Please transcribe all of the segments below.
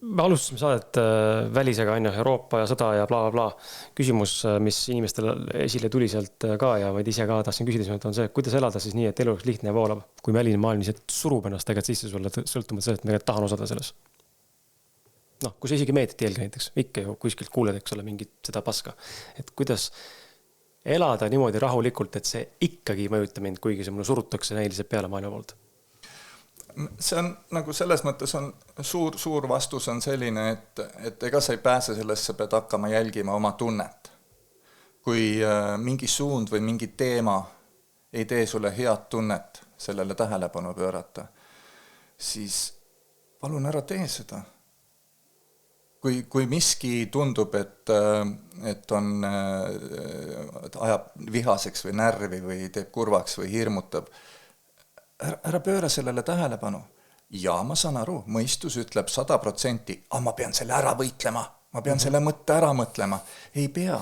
Me alustasime saadet välisega on ju Euroopa ja sõda ja bla bla bla. Küsimus, mis inimestel esile tuli sealt ka ja vaid ise ka tahtsin küsida, on see, kuidas elada siis nii, et elu oleks lihtne ja voolav, kui väline maailm lihtsalt surub ennast tegelikult sisse sulle, sõltumata sellest, et me tahan osada selles. Noh, kui sa isegi meediat jälgi näiteks, ikka ju kuskilt kuuled, eks ole, mingit seda paska. Et kuidas elada niimoodi rahulikult, et see ikkagi mõjuta mind, kuigi see mulle surutakse näiliselt peale maailma poolt. See on nagu selles mõttes on suur vastus on selline, et ega sa ei pääse sellest, sa pead hakkama jälgima oma tunnet. Kui mingi suund või mingi teema ei tee sulle head tunnet sellele tähelepanu pöörata, siis palun ära tee seda. Kui miski tundub, et on ajab vihaseks või närvi või teeb kurvaks või hirmutab, ära pööra sellele tähelepanu. Ja ma saan aru, mõistus ütleb 100%, ma pean selle ära võitlema, ma pean selle mõtte ära mõtlema. Ei pea.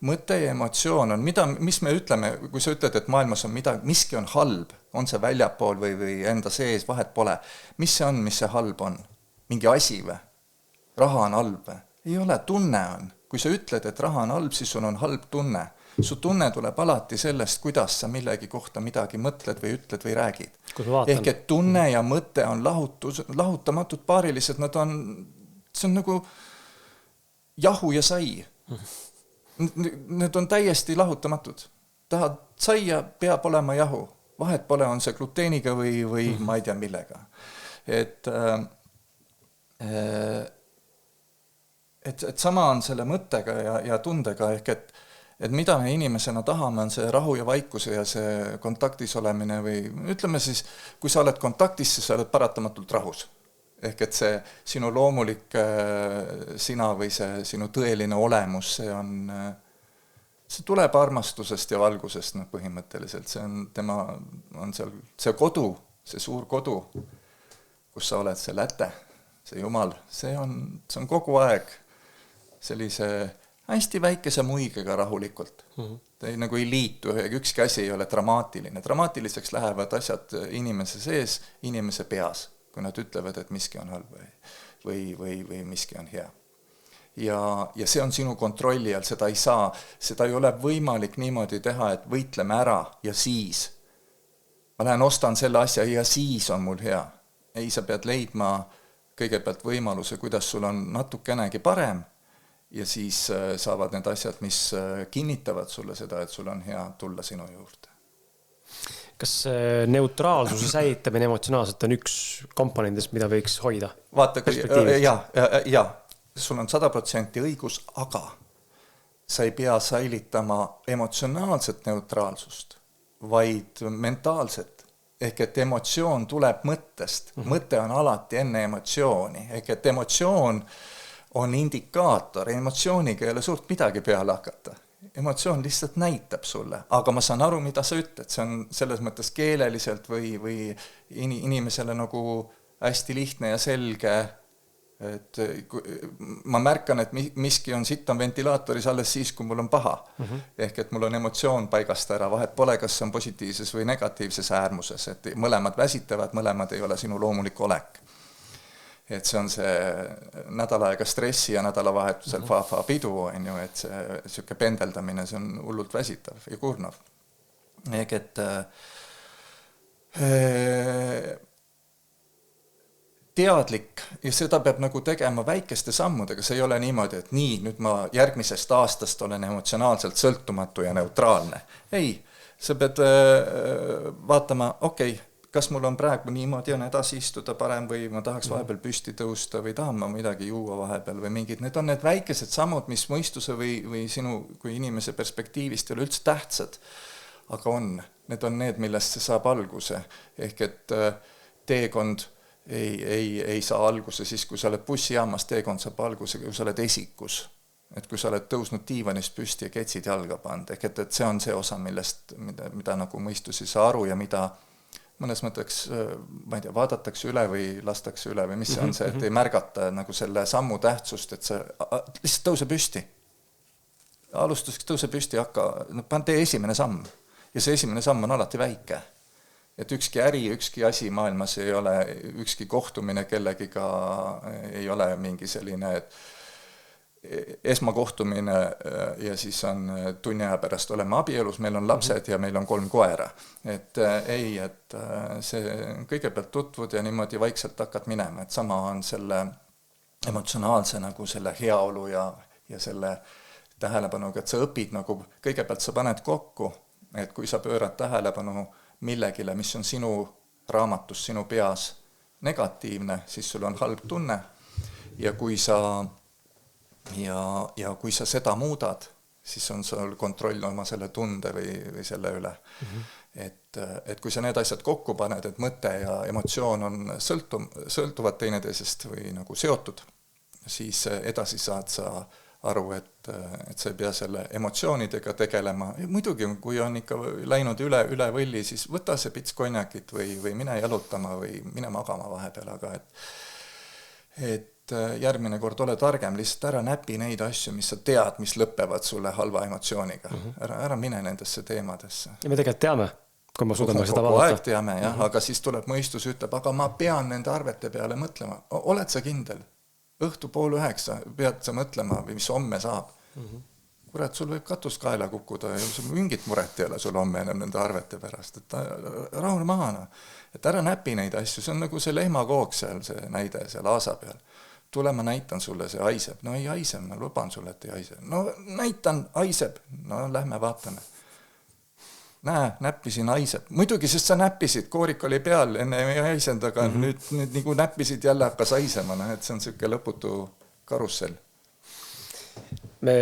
Mõte ja emotsioon on, mis me ütleme, kui sa ütled, et maailmas on miski on halb, on see väljapool või enda sees, vahet pole. Mis see on, mis see halb on? Mingi asi või? Raha on halb või? Ei ole, tunne on. Kui sa ütled, et raha on halb, siis sul on halb tunne. Su tunne tuleb alati sellest, kuidas sa millegi kohta midagi mõtled või ütled või räägid. Ehk et tunne ja mõte on lahutamatud paarilised, see on nagu jahu ja sai. Need on täiesti lahutamatud. Tahad saia, peab olema jahu. Vahet pole, on see gluteeniga või ma ei tea millega. Et sama on selle mõttega ja tundega, ehk et mida me inimesena tahame, on see rahu ja vaikuse ja see kontaktis olemine või ütleme siis, kui sa oled kontaktis, siis sa oled paratamatult rahus. Ehk et see sinu loomulik sina või see sinu tõeline olemus, see tuleb armastusest ja valgusest põhimõtteliselt. See kodu, see suur kodu, kus sa oled, see läte, see Jumal, see on kogu aeg sellise hästi väikese muigega rahulikult. Ta nagu ei liitu, ükski asi ei ole dramaatiline. Dramaatiliseks lähevad asjad inimese sees, inimese peas, kui nad ütlevad, et miski on halb või miski on hea. Ja see on sinu kontrolli all, seda ei ole võimalik niimoodi teha, et võitleme ära ja siis ma lähen ostan selle asja ja siis on mul hea. Ei, sa pead leidma kõigepealt võimaluse, kuidas sul on natukenegi parem, ja siis saavad need asjad, mis kinnitavad sulle seda, et sul on hea tulla sinu juurde. Kas neutraalsuse säilitamine emotsionaalselt on üks komponendist, mida võiks hoida? Vaata, sul on 100% õigus, aga sa ei pea säilitama emotsionaalset neutraalsust, vaid mentaalset. Ehk et emotsioon tuleb mõttest. Mõte on alati enne emotsiooni. Ehk et emotsioon on indikaator, emotsiooniga ei ole suurt midagi peale hakata. Emotsioon lihtsalt näitab sulle, aga ma saan aru, mida sa ütled. See on selles mõttes keeleliselt või inimesele nagu hästi lihtne ja selge. Et ma märkan, et miski on sitt on ventilaatoris alles siis, kui mul on paha. Ehk et mul on emotsioon paigast ära, vahet pole, kas on positiivses või negatiivses äärmuses. Et mõlemad väsitavad, mõlemad ei ole sinu loomulik olek. Et see on see nädal aega stressi ja nädalavahetusel pidu, on ju, et see pendeldamine, see on hullult väsitav ja kurnav. Ehk et teadlik ja seda peab nagu tegema väikeste sammudega, see ei ole niimoodi, et nii, nüüd ma järgmisest aastast olen emotsionaalselt sõltumatu ja neutraalne. Ei, sa pead vaatama, okei, kas mul on praegu niimoodi on edasi istuda parem või ma tahaks vahepeal püsti tõusta või tahan ma midagi juua vahepeal või mingid. Need on need väikesed sammud, mis mõistuse või sinu kui inimese perspektiivist ei ole üldse tähtsad, aga need on need, millest see saab alguse. Ehk et teekond ei saa alguse siis, kui sa oled bussijaamas, teekond saab alguse, kui sa oled esikus. Et kui sa oled tõusnud diivanist püsti ja ketsid jalga pand. Ehk et see on see osa, mida nagu mõistus ei saa aru ja mida mõnes mõtteks, ma ei tea, vaadatakse üle või lastakse üle või mis see on see, et ei märgata nagu selle sammu tähtsust, et see lihtsalt tõuse püsti. Alustuseks tõuse püsti, tee esimene samm. Ja see esimene samm on alati väike. et ükski äri, ükski asi maailmas ei ole, ükski kohtumine kellegiga ei ole mingi selline, et esmakohtumine ja siis on tunni aja pärast oleme abielus, meil on lapsed ja meil on 3 koera. Et ei, et see kõigepealt tutvud ja niimoodi vaikselt hakkad minema, et sama on selle emotsionaalse nagu selle heaolu ja selle tähelepanuga, et sa õpid nagu, kõigepealt sa paned kokku, et kui sa pöörad tähelepanu millegile, mis on sinu raamatus, sinu peas negatiivne, siis sul on halb tunne ja kui kui sa seda muudad, siis on sul kontroll oma selle tunde või selle üle. Et kui sa need asjad kokku paned, et mõte ja emotsioon on sõltuvad teineteisest või nagu seotud, siis edasi saad sa aru, et sa ei pea selle emotsioonidega tegelema. Muidugi, kui on ikka läinud üle võlli, siis võta see pits konjakit või mine jalutama või mine magama vahepeal, aga et järgmine kord ole targem, lihtsalt ära näpi neid asju, mis sa tead, mis lõpevad sulle halva emotsiooniga. Ära mine nendesse teemadesse. Ja me tegelikult teame, kui ma suudame seda kogu vaadata. Aeg teame, jah, aga siis tuleb mõistus, ütleb, aga ma pean nende arvete peale mõtlema. Oled sa kindel? Õhtu 8:30 pead sa mõtlema või mis homme saab. Kurat, sul võib katus kaela kukkuda ja mingit muret ei ole sul homme enam nende arvete pärast. Et rahune maana. Et ära näpi neid asju. See on nagu see lehmakook seal, see näide seal aasa peal. Tule, ma näitan sulle, see haiseb. No ei haise, ma luban sulle, et ei haise. No näitan, haiseb. No lähme vaatame. Näe, näppisin, haiseb. Muidugi, sest sa näppisid, koorik oli peal, enne ei haisend, aga nüüd nagu näppisid jälle hakkas haisema. No, et see on selline lõputu karussell. Me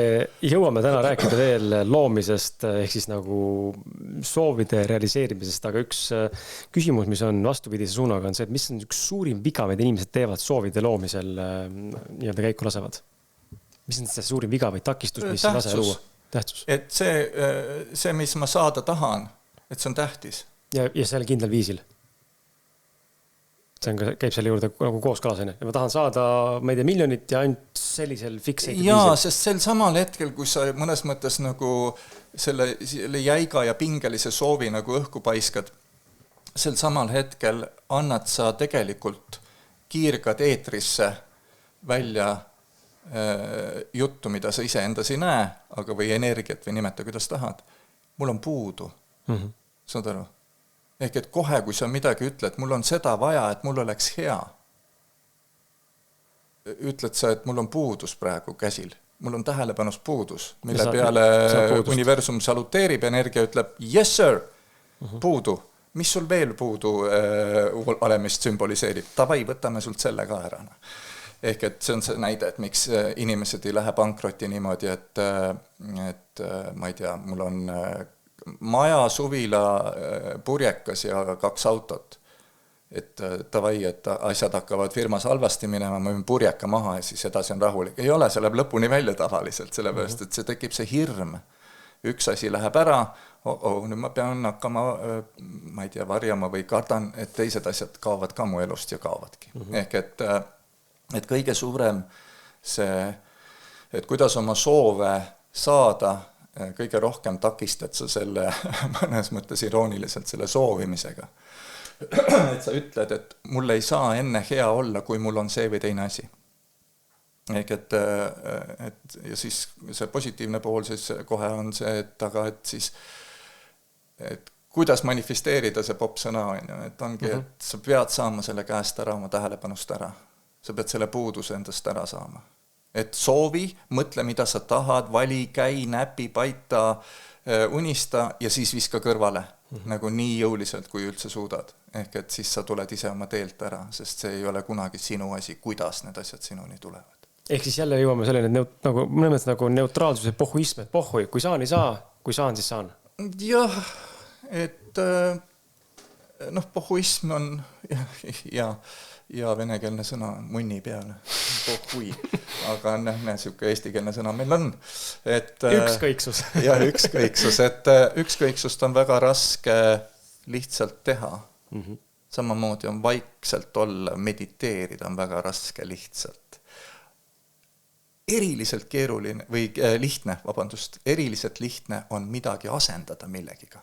jõuame täna rääkida veel loomisest ehk siis nagu soovide realiseerimisest, aga üks küsimus, mis on vastupidise suunaga, on see, et mis on üks suurim viga, mida inimesed teevad soovide loomisel nii-öelda käiku lasevad? Mis on see suurim viga või takistus, mis lase luua? Tähtsus. Et see, mis ma saada tahan, et see on tähtis. Ja seal kindlal viisil. See on, käib selle juurde nagu kooskalasene. Ja ma tahan saada, ma ei tea, miljonit ja ainult sellisel fikseid viisil. Jaa, sest sel samal hetkel, kui sa mõnes mõttes nagu selle jäiga ja pingelise soovi nagu õhku paiskad, sel samal hetkel annad sa tegelikult kiirgad eetrisse välja juttu, mida sa ise endas ei näe, aga või energiat või nimeta, kuidas tahad. Mul on puudu. Saad aru? Ehk et kohe, kui sa midagi ütled, mul on seda vaja, et mul oleks hea. Ütled sa, et mul on puudus praegu käsil. Mul on tähelepanus puudus, mille peale universum saluteerib, energia ütleb, yes sir, puudu. Mis sul veel puudu olemist sümboliseerib? Tavai, võtame sult selle ka ära. Ehk et see on see näide, et miks inimesed ei lähe pankrotti niimoodi, et ma ei tea, mul on maja, suvila, purjekas ja 2 autot. Et tavai, et asjad hakkavad firmas halvasti minema, ma võin purjeka maha ja siis edasi on rahulik. Ei ole, see läheb lõpuni välja tavaliselt, sellepärast, et see tekib see hirm. Üks asi läheb ära, nüüd ma pean hakkama, ma ei tea, varjama või kardan, et teised asjad kaovad ka mu elust ja kaovadki. Ehk et kõige suurem see, et kuidas oma soove saada, kõige rohkem takistad sa selle, mõnes mõttes irooniliselt, selle soovimisega. Et sa ütled, et mul ei saa enne hea olla, kui mul on see või teine asi. Ehk et ja siis see positiivne pool siis kohe on see, et siis, et kuidas manifesteerida see popsõna, et ongi, et sa pead saama selle käest ära, oma tähelepanust ära. Sa pead selle puuduse endast ära saama. Et soovi, mõtle, mida sa tahad, vali, käi, näpi, paita, unista ja siis viska kõrvale. Nagu nii jõuliselt, kui üldse suudad. Ehk et siis sa tuled ise oma teelt ära, sest see ei ole kunagi sinu asi, kuidas need asjad sinuni tulevad. Ehk siis jälle jõuame selline nagu, mõnes nagu neutraalsuse pohhuism, et pohhui, kui saan, ei saa, kui saan, siis saan. Jah, et pohhuism on ja venekeelne sõna munni peale, pohhui, aga niisugune eestikeelne sõna meil on. Ükskõiksus. Ja ükskõiksus, et ükskõiksust on väga raske lihtsalt teha. Samamoodi on vaikselt olla, mediteerida on väga raske lihtsalt. Eriliselt keeruline või lihtne, eriliselt lihtne on midagi asendada millegiga.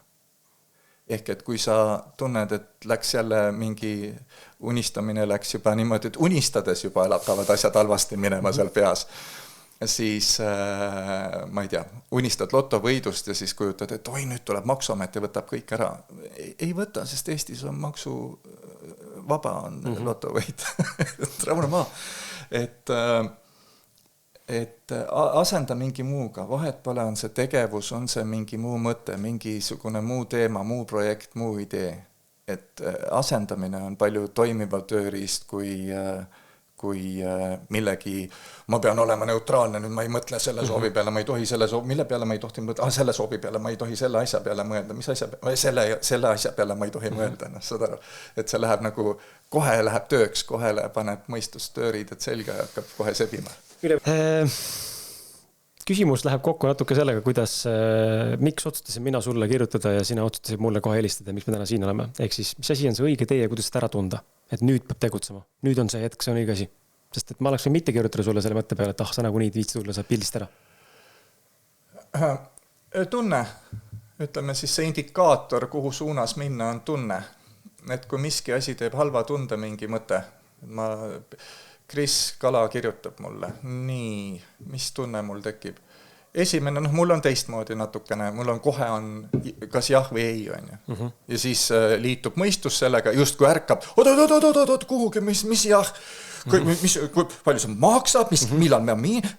ehk et kui sa tunned, et läks jälle mingi unistamine läks juba niimoodi, et unistades juba hakkavad asjad halvasti minema seal peas, siis ma ei tea, unistad lotovõidust ja siis kujutad, et oi, nüüd tuleb Maksuamet ja võtab kõik ära. Ei võta, sest Eestis on maksuvaba on lotovõid. Rahune maa. Et asenda mingi muuga, vahet pole, on see tegevus, on see mingi muu mõte, mingisugune muu teema, muu projekt, muu idee. Et asendamine on palju toimival tööriist kui millegi, ma pean olema neutraalne, nüüd ma ei mõtle selle soovi peale, ma ei tohi selle soovi, mille peale ma ei tohti mõelda, selle soovi peale ma ei tohi selle asja peale mõelda, mis asja peale, selle asja peale ma ei tohi mõelda, saad aru, et see läheb nagu, kohe läheb tööks, kohe paneb mõistust tööriided selga ja hakkab kohe sebima. Küsimus läheb kokku natuke sellega, kuidas, miks otsustasin mina sulle kirjutada ja sina otsustasid mulle kohe helistada, miks me täna siin oleme. Ehk siis, mis asi on see õige tee ja kuidas seda ära tunda? Et nüüd peab tegutsema. Nüüd on see hetk, see on õige asi. Sest et ma oleks või mitte kirjutada sulle selle mõtte peale, et sa nagu nii viitsi tulla, saad pildist ära. Tunne. Ütleme siis see indikaator, kuhu suunas minna, on tunne. Et kui miski asi teeb halva tunde mingi mõte, Kris Kala kirjutab mulle, nii, mis tunne mul tekib. Esimene, mul on teistmoodi natukene, mul on kohe on kas jah või ei, on ju. Ja siis liitub mõistus sellega, just kui ärkab, oot, kuhugi, mis jah, kui palju see maksab, millal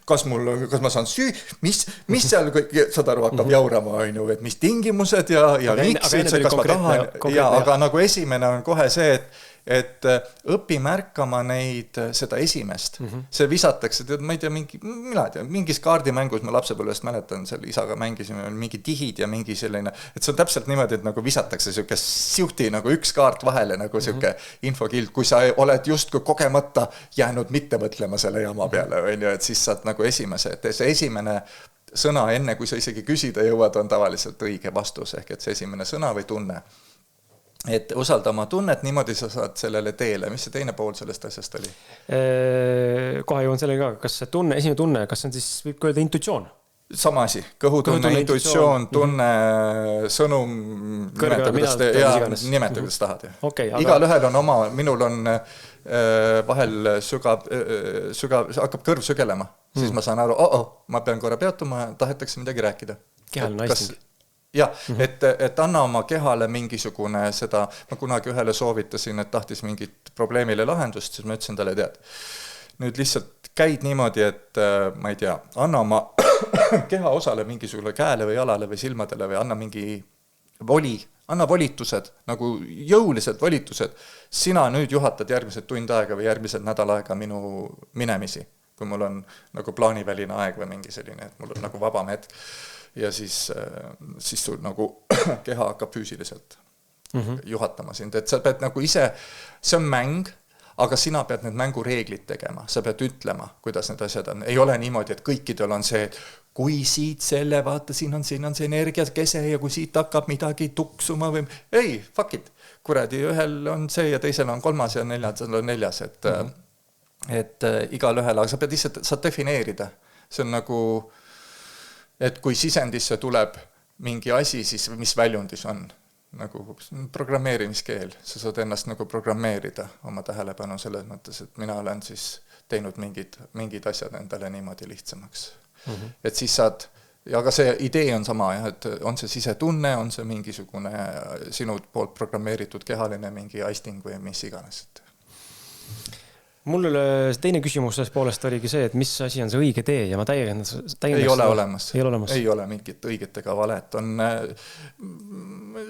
kas ma saan süü, mis seal kõik, saad aru, hakkab jaurama, on ju, et mis tingimused ja miks, kas ma tahan, aga nagu esimene on kohe see, et õpi märkama neid seda esimest. See visatakse, ma ei tea, mingis kaardimängus ma lapsepõlvest mäletan, seal isaga mängisime mingi tihid ja mingi selline, et see on täpselt niimoodi, et nagu visatakse siuke siuhti nagu üks kaart vahele, nagu siuke infokild, kui sa oled justkui kogemata jäänud mitte mõtlema selle jama peale, on ju, et siis saad nagu esimese, et see esimene sõna enne, kui sa isegi küsida jõuad, on tavaliselt õige vastus, ehk et see esimene sõna või tunne. Et usalda oma tunnet, niimoodi sa saad sellele teele. Mis see teine pool sellest asjast oli? Kohe jõuan selle ka. Kas see tunne, esimene tunne, kas see on siis, võib öelda intuitsioon? Sama asi. Kõhutunne, intuitsioon, tunne, sõnum, nimeta, kuidas tahad. Okay, igal ühel on oma, minul on vahel hakkab kõrv sügelema. Siis ma saan aru, ma pean korra peatuma, tahetakse midagi rääkida. Kehaline naisting. Jah, et anna oma kehale mingisugune seda, ma kunagi ühele soovitasin, et tahtis mingit probleemile lahendust, siis ma ütlesin talle, tead. Nüüd lihtsalt käid niimoodi, et ma ei tea, anna oma keha osale mingisugune käele või jalale või silmadele või anna mingi voli, anna volitused, nagu jõulised volitused. Sina nüüd juhatad järgmised tund aega või järgmised nädal aega minu minemisi, kui mul on nagu plaaniväline aeg või mingi selline, et mul on nagu vabam hetk. Ja siis sul nagu keha hakkab füüsiliselt juhatama sind. Et sa pead nagu ise, see on mäng, aga sina pead need mängureeglid tegema. Sa pead ütlema, kuidas need asjad on. Ei ole niimoodi, et kõikidel on see, et kui siit selle, vaata, siin on see energiakese ja kui siit hakkab midagi tuksuma või... Ei, fuck it. Kuradi, ühel on see ja teisel on kolmas ja neljas. Et igal ühel, aga sa pead ise, saad defineerida. See on nagu... Et kui sisendisse tuleb mingi asi, siis mis väljundis on, nagu programmeerimiskeel, sa saad ennast nagu programmeerida oma tähelepanu selles mõttes, et mina olen siis teinud mingid asjad endale niimoodi lihtsamaks. Et siis saad, aga see idee on sama, jah, et on see sisetunne, on see mingisugune sinu poolt programmeeritud kehaline mingi aisting või mis iganes. Mul teine küsimus sellest poolest oligi see, et mis asi on see õige tee ja ma täiendaks. Ei ole olemas. Ei ole mingit õiget ega valet.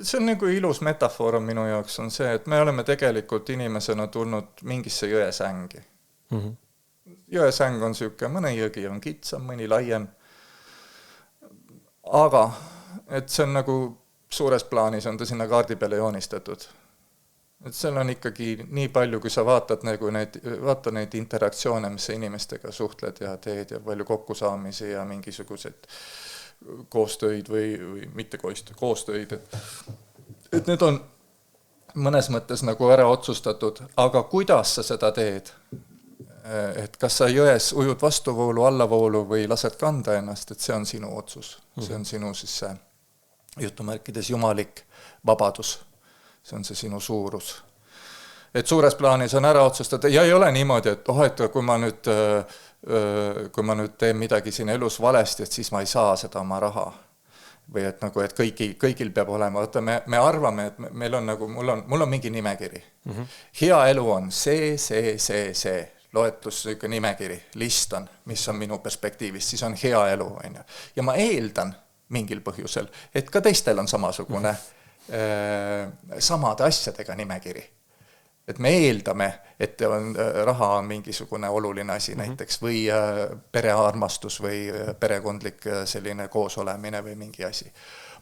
See on nagu ilus metafoor minu jaoks on see, et me oleme tegelikult inimesena tulnud mingisse jõesängi. Jõesäng on siuke, mõne jõgi on kitsam, mõni laiem. Aga, et see on nagu suures plaanis on ta sinna kaardi peale joonistatud. Et seal on ikkagi nii palju, kui sa vaatad nagu vaata neid interaktsioone, mis sa inimestega suhtled ja teed ja palju kokkusaamisi ja mingisugused koostöid või mitte koostöid. Et need on mõnes mõttes nagu ära otsustatud, aga kuidas sa seda teed? Et kas sa jões ujud vastuvoolu, allavoolu või lased kanda ennast, et see on sinu otsus. See on sinu siis see jutumärkides jumalik vabadus. See on see sinu suurus. Et suures plaanis on ära otsustada ja ei ole niimoodi, et et kui ma nüüd teen midagi siin elus valesti, et siis ma ei saa seda oma raha. Või et nagu, et kõigil peab olema, me arvame, et meil on nagu, mul on mingi nimekiri. Hea elu on see, loetlus nimekiri, list on, mis on minu perspektiivist, siis on hea elu. Ja ma eeldan mingil põhjusel, et ka teistel on samasugune samade asjadega nimekiri. Et me eeldame, et raha on mingisugune oluline asi näiteks või perearmastus või perekondlik selline koosolemine või mingi asi.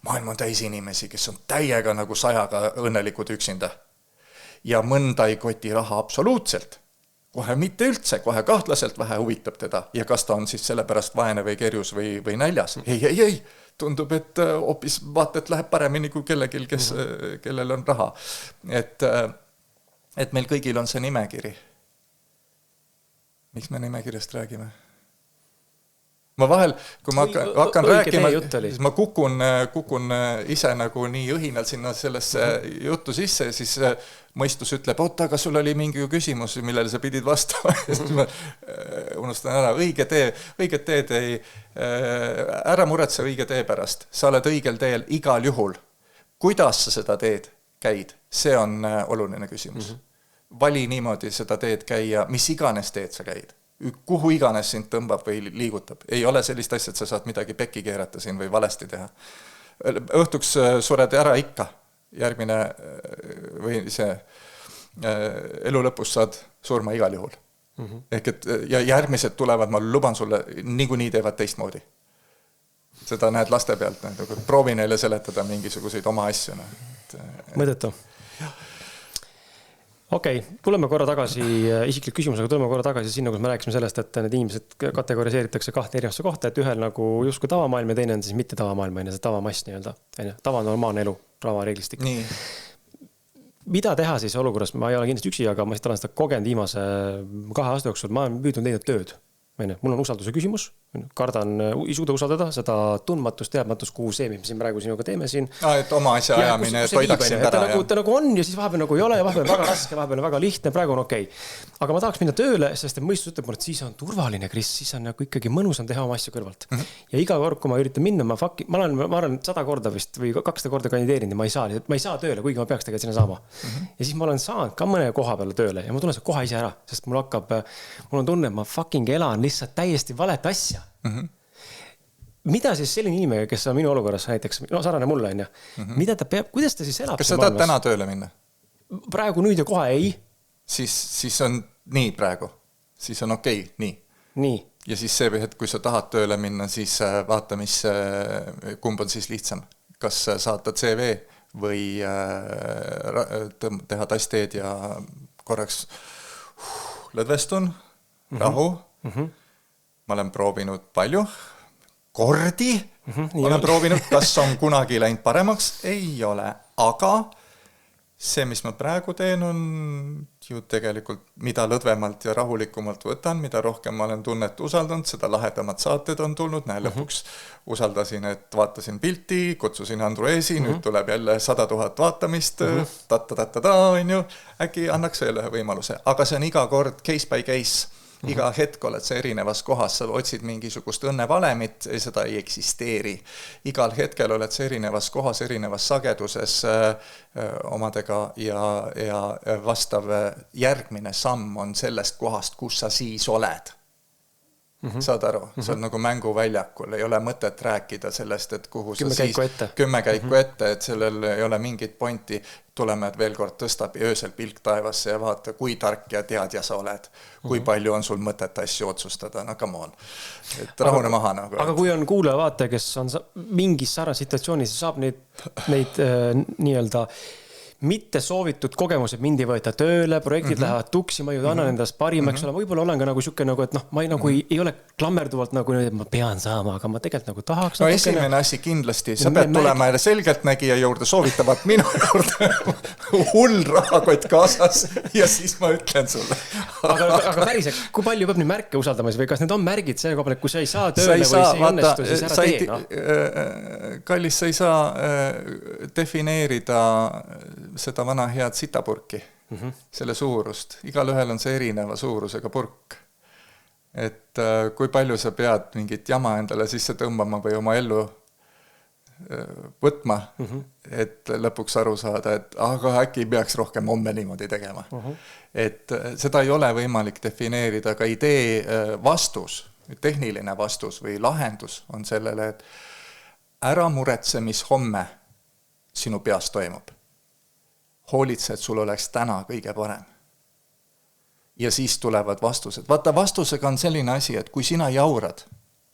Maailm on täis inimesi, kes on täiega nagu 100 õnnelikud üksinda. Ja mõnda ei koti raha absoluutselt. Kohe mitte üldse, kohe kahtlaselt vähe huvitab teda. Ja kas ta on siis sellepärast vaene või kerjus või näljas? Ei. Tundub, et hoopis vaata, et läheb paremini kui kellelgi, kellel on raha. Et meil kõigil on see nimekiri. Miks me nimekirjast räägime? Ma vahel, kui ma hakkan rääkima, siis ma kukun ise nagu nii õhinal sinna sellesse juttu sisse, siis mõistus ütleb, aga sul oli mingi küsimus, millele sa pidid vastama. Siis ma unustan ära, õiget teed ei, ära muretse õige tee pärast. Sa oled õigel teel igal juhul. Kuidas sa seda teed käid? See on oluline küsimus. Vali niimoodi seda teed käia, mis iganes teed sa käid. Kuhu iganes sind tõmbab või liigutab. Ei ole sellist asja, et sa saad midagi pekki keerata siin või valesti teha. Õhtuks sured ära ikka. Järgmine või see elu lõpus saad surma igal juhul. Ehk et, ja järgmised tulevad, ma luban sulle, niikuinii teevad teistmoodi. Seda näed laste pealt. Proovi neile seletada mingisuguseid oma asju. Mõõdetu. Okei, tuleme korra tagasi, isiklik küsimus, aga tuleme korra tagasi sinna, kus me rääkisime sellest, et need inimesed kategoriseeritakse 2 erinevasse kohta, et ühel nagu justkui tavamaailm ja teine on siis mitte tavamaailm, see tavamass nii-öelda, tavanormaalne elu, tavareeglistik. Nii. Mida teha siis olukorras, ma ei ole kindlasti üksi, aga ma olen seda kogenud viimase 2 aasta jooksul, ma olen püüdnud leida tööd. Mul on usalduse küsimus, kardan ei suuda usaldada seda tundmatust, teadmatust, kuhu see, mis me siin praegu sinuga teeme siin. Et oma asja ajamine toidaks sind ära. Ta nagu on ja siis vahepeal nagu ei ole ja vahepeal väga raske, vahepeal väga lihtne, praegu on okei. Aga ma tahaks minna tööle, sest mõistus ütleb mulle, et siis on turvaline, Kris, siis on nagu ikkagi mõnus on teha oma asju kõrvalt. Ja iga kord, kui ma üritan minna, ma olen 100 korda vist või 200 korda kandideerinud ja ma ei saa tööle, kuigi ma peaks tegelikult sinna saama. Ja siis ma olen saanud ka mõne koha peale tööle ja ma tulen kohe ise ära, sest mul on tunne, et ma fucking elan lihtsalt täiesti valet asja. Mida siis selline inimene, kes on minu olukorras näiteks, sarnane mulle on ja, mida ta peab, kuidas ta siis elab? Kas sa tahad täna tööle minna? Praegu nüüd ja kohe ei. Siis on nii praegu. Siis on okei, nii. Ja siis see, et kui sa tahad tööle minna, siis vaata, kumb on siis lihtsam. Kas saata CV või teha tassteed ja korraks lõdvestun, rahu. Ma olen proovinud palju, kordi, olen proovinud, kas on kunagi läinud paremaks, ei ole, aga see, mis ma praegu teen, on ju tegelikult, mida lõdvemalt ja rahulikumalt võtan, mida rohkem ma olen tunnet usaldanud, seda lahedamad saated on tulnud, lõpuks usaldasin, et vaatasin pilti, kutsusin Andruesi, nüüd tuleb jälle 100 000 vaatamist, on ju, äkki annaks veel ühe võimaluse, aga see on iga kord case by case. Iga hetk oled sa erinevas kohas, sa otsid mingisugust õnnevalemit, seda ei eksisteeri. Igal hetkel oled sa erinevas kohas, erinevas sageduses omadega ja vastav järgmine samm on sellest kohast, kus sa siis oled. Saad aru? See on nagu mänguväljakul, ei ole mõtet rääkida sellest, et kuhu sa siis 10 käiku ette, et sellel ei ole mingit pointi. Tuleme, et veel kord tõstab öösel pilk taevasse ja vaata, kui tark ja teadja sa oled. Kui palju on sul mõtet asju otsustada, no come on. Et rahune maha nagu. Aga kui on kuulaja vaate, kes on mingis sarnas situatsioonis, saab neid nii-öelda mitte soovitud kogemused, mind ei võeta tööle, projektid lähevad tuksi, ma ju annan endast parima, eks ole, võib-olla olen ka nagu siuke nagu, et noh, ma ei, nagu ei ole klammerduvalt nagu, et ma pean saama, aga ma tegelikult nagu tahaks. No esimene asi kindlasti, sa pead tulema selgeltnägija juurde, soovitavad minu juurde hull rahakott kaasas ja siis ma ütlen sulle. aga päriselt, kui palju peab nüüd märke usaldamas või kas need on märgid selle koha peal, et kui sa ei saa tööle või see ei õnnestu, siis ära tee, noh? Kallis, sa ei saa defineerida seda vana head sitapurki, selle suurust. Igal ühel on see erineva suurusega purk. Et kui palju sa pead mingit jama endale sisse tõmbama või oma ellu võtma, et lõpuks aru saada, et aga äkki peaks rohkem homme niimoodi tegema. Et seda ei ole võimalik defineerida, aga idee vastus, tehniline vastus või lahendus on sellele, et ära muretse, mis homme sinu peas toimub. Hoolitse, et sul oleks täna kõige parem. Ja siis tulevad vastused. Vaata, vastusega on selline asi, et kui sina jaurad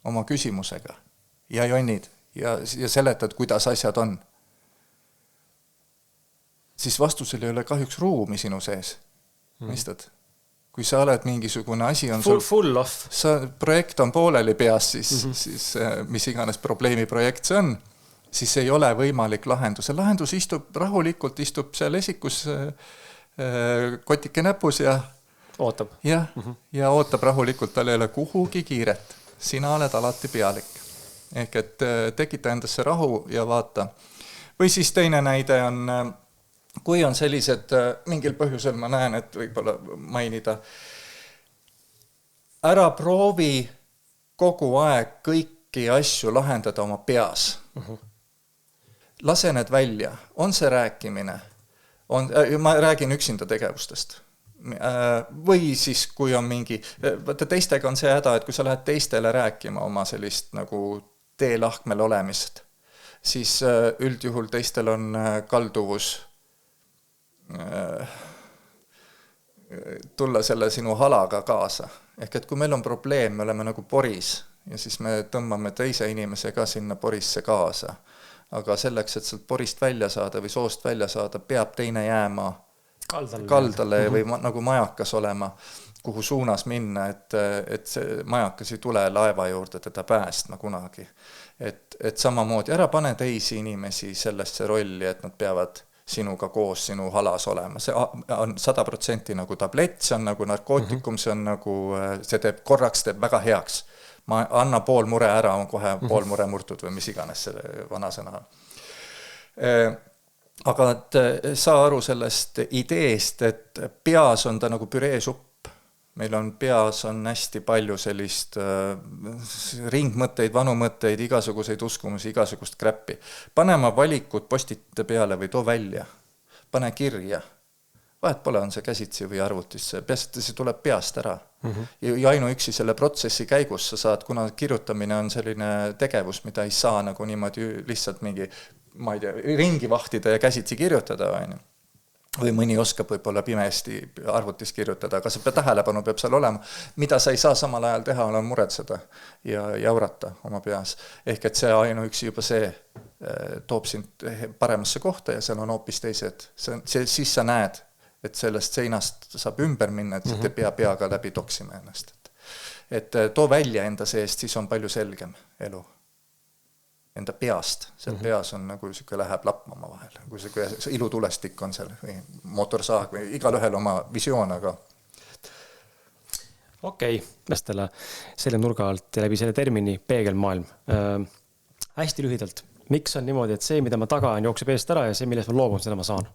oma küsimusega ja jonnid ja seletad, kuidas asjad on, siis vastusel ei ole kahjuks ruumi sinu sees. Mõistad? Kui sa oled mingisugune asi on full off. Projekt on pooleli peas, siis mis iganes probleemi projekt see on, siis ei ole võimalik lahendus. Lahendus rahulikult istub seal esikus kotike näpus ja ootab. Ja ootab rahulikult, tal ei ole kuhugi kiiret. Sina oled alati pealik. Ehk et tekita endasse rahu ja vaata. Või siis teine näide on, kui on sellised, mingil põhjusel ma näen, et võib-olla mainida, ära proovi kogu aeg kõiki asju lahendada oma peas. Lase need välja. On see rääkimine? Ma räägin üksinda tegevustest. Või siis, kui on mingi... Võtta teistega on see häda, et kui sa lähed teistele rääkima oma sellist nagu teelahkmel olemist, siis üldjuhul teistel on kalduvus tulla selle sinu halaga kaasa. Ehk et kui meil on probleem, me oleme nagu poris ja siis me tõmbame teise inimese ka sinna porisse kaasa. Aga selleks, et sealt porist välja saada või soost välja saada, peab teine jääma kaldale või nagu majakas olema, kuhu suunas minna, et see majakas ei tule laeva juurde teda päästma kunagi. Et samamoodi ära pane teisi inimesi sellesse rolli, et nad peavad sinuga koos sinu halas olema. See on 100% nagu tablett, see on nagu narkootikum, see on nagu, see korraks teeb väga heaks. Ma anna pool mure ära, on kohe pool mure murtud või mis iganes selle vana sõna. Aga et saa aru sellest ideest, et peas on ta nagu püreesupp. Meil on peas on hästi palju sellist ringmõtteid, vanumõtteid, igasuguseid uskumusi, igasugust kräppi. Pane ma valikud postite peale või too välja. Pane kirja. Vahet pole, on see käsitsi või arvutisse. Peast, see tuleb peast ära. Ja ainuüksi selle protsessi käigus sa saad, kuna kirjutamine on selline tegevus, mida ei saa nagu niimoodi lihtsalt mingi, ma ei tea, ringi vahtida ja käsitsi kirjutada. Või mõni oskab võib-olla pimesti arvutis kirjutada, aga see tähelepanu peab seal olema. Mida sa ei saa samal ajal teha, on muretseda ja jaurata oma peas. Ehk et see ainuüksi juba see toob sind paremasse kohta ja seal on hoopis teised. Siis sa näed, et sellest seinast saab ümber minna, et sa te peaga läbi toksime ennast. Et too välja enda seest, siis on palju selgem elu. Enda peast. Seal peas on nagu siuke läheb lappama vahel. Kui see ilutulestik on seal või motorsaag või igal ühel oma visioon, aga... Okei, mästele selle nurga alt ja läbi selle termini peegelmaailm. Hästi lühidalt. Miks on niimoodi, et see, mida ma taga on, jookseb eest ära ja see, millest ma loobun, seda ma saan?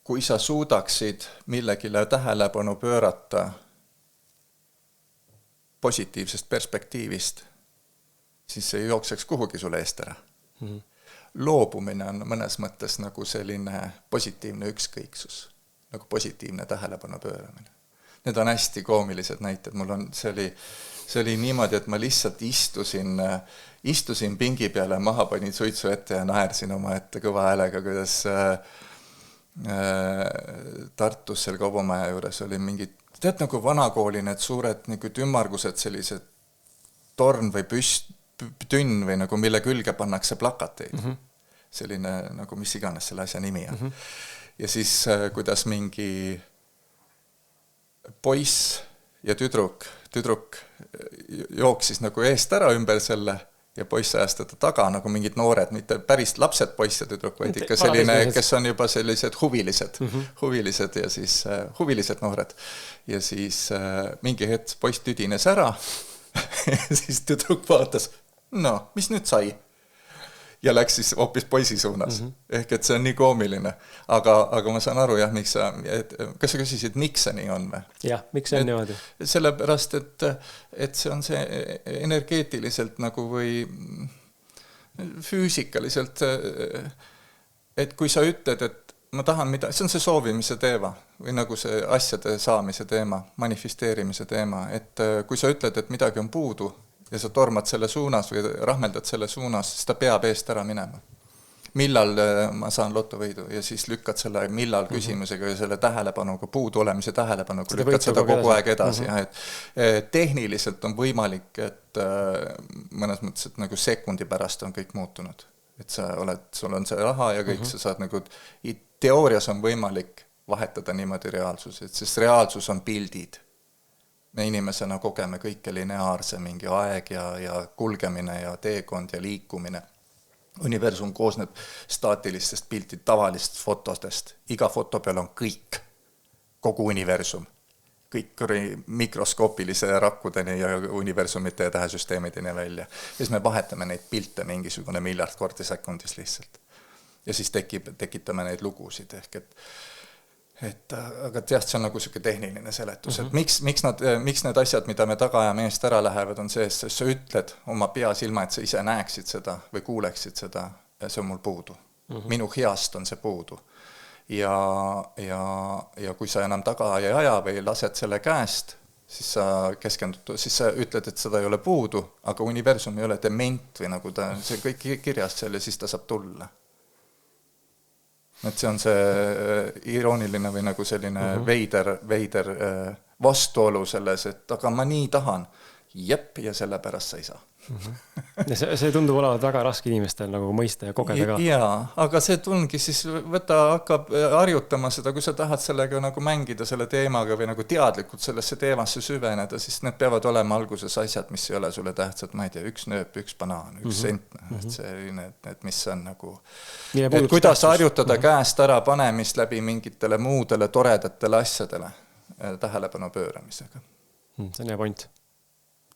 Kui sa suudaksid millegile tähelepanu pöörata positiivsest perspektiivist, siis see jookseks kuhugi sulle eest ära. Loobumine on mõnes mõttes nagu selline positiivne ükskõiksus, nagu positiivne tähelepanu pööramine. Need on hästi koomilised näited. See oli niimoodi, et ma lihtsalt istusin pingi peale, maha panin suitsu ette ja naersin oma ette kõva häälega, kuidas Tartus seal Kaubomaja juures oli mingi, tead nagu vanakooli need suured nagu tümmargused sellised torn või püst tünn või nagu mille külge pannakse plakateid. Selline nagu mis iganes selle asja nimi on. Ja siis kuidas mingi poiss ja tüdruk jooksis nagu eest ära ümber selle ja poiss ajas teda taga nagu mingid noored, mitte päris lapsed poiss ja tüdruk, vaid ikka selline, kes on juba sellised huvilised ja siis huvilised noored. Ja siis mingi hetk poiss tüdines ära ja siis tüdruk vaatas, no, mis nüüd sai? Ja läks siis hoopis poisi suunas. Ehk et see on nii koomiline. Aga ma saan aru, jah, miks sa, kas sa küsisid, miks see nii on või? Jah, miks see on niimoodi? Sellepärast, et see on see energeetiliselt nagu või füüsikaliselt, et kui sa ütled, et ma tahan see on see soovimise teema või nagu see asjade saamise teema, manifesteerimise teema, et kui sa ütled, et midagi on puudu, ja sa tormad selle suunas või rahmeldad selle suunas, siis ta peab eest ära minema. Millal ma saan lotovõidu ja siis lükkad selle millal küsimusega ja selle tähelepanuga, puudu olemise tähelepanuga, lükkad seda kogu aeg edasi. Et tehniliselt on võimalik, et mõnes mõttes, et nagu sekundi pärast on kõik muutunud. Et sul on see raha ja kõik sa saad nagu, teoorias on võimalik vahetada niimoodi reaalsus, et sest reaalsus on pildid. Me inimesena kogeme kõike lineaarse, mingi aeg ja kulgemine ja teekond ja liikumine. Universum koosneb staatilistest piltid, tavalistest fotodest. Iga foto peal on kõik, kogu universum. Kõik mikroskoopilise rakkudeni ja universumite ja tähesüsteemideni välja. Ja siis me vahetame neid pilte mingisugune miljard kordi sekundis lihtsalt. Ja siis tekitame neid lugusid ehk aga teast, see on nagu selline tehniline seletus, et miks need asjad, mida me tagaajame eest ära lähevad, on see, sest sa ütled oma peas ilma, et sa ise näeksid seda või kuuleksid seda, see on mul puudu. Minu heast on see puudu. Ja kui sa enam taga ei aja või lased selle käest, siis sa ütled, et seda ei ole puudu, aga universum ei ole dement või nagu see kõik kirjast seal ja siis ta saab tulla. Et see on see irooniline või nagu selline veider vastuolu selles, et aga ma nii tahan. Jep, ja sellepärast sa ei saa. See tundub olevat väga raske inimestel nagu mõista ja kogeda ka. Jaa, aga see tungi siis hakkab harjutama seda, kui sa tahad sellega nagu mängida selle teemaga või nagu teadlikult sellesse teemasse süveneda, siis need peavad olema alguses asjad, mis ei ole sulle tähtsad, ma ei tea, üks nööp, üks banaan, üks sent, et mis on nagu, et kuidas harjutada käest ära panemist läbi mingitele muudele toredatele asjadele tähelepanu pööramisega. See on hea point.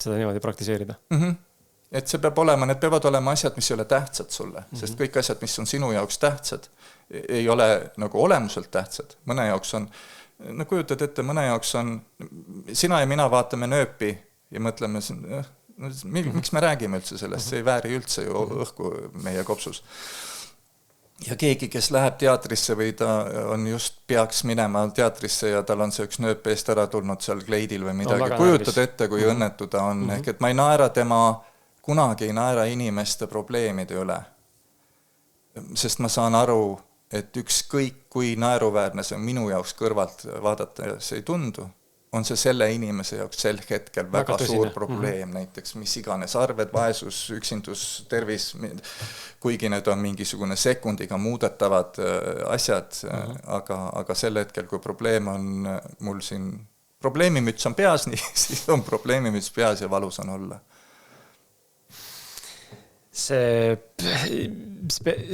Seda niimoodi praktiseerida. Et see peab olema, need peavad olema asjad, mis ei ole tähtsad sulle, sest kõik asjad, mis on sinu jaoks tähtsad, ei ole nagu olemuselt tähtsad. Mõne jaoks on, no kujutad ette, mõne jaoks on, sina ja mina vaatame nööpi ja mõtleme, miks me räägime üldse sellest, see ei vääri üldse ju õhku meie kopsus. Ja keegi, kes läheb teatrisse või ta on just peaks minema teatrisse ja tal on see üks nööp eest ära tulnud seal kleidil või midagi. Kujutad ette, kui õnnetu ta on. Ehk, et ma ei naera kunagi ei naera inimeste probleemide üle. Sest ma saan aru, et ükskõik kui naeruväärne see minu jaoks kõrvalt vaadata see ei tundu, on see selle inimese jaoks sel hetkel väga suur probleem, näiteks mis iganes arved, vaesus, üksindus, tervis, kuigi need on mingisugune sekundiga muudetavad asjad, aga sel hetkel, kui probleem on mul siin, probleemimüts on peas, nii, siis on probleemimüts peas ja valus on olla.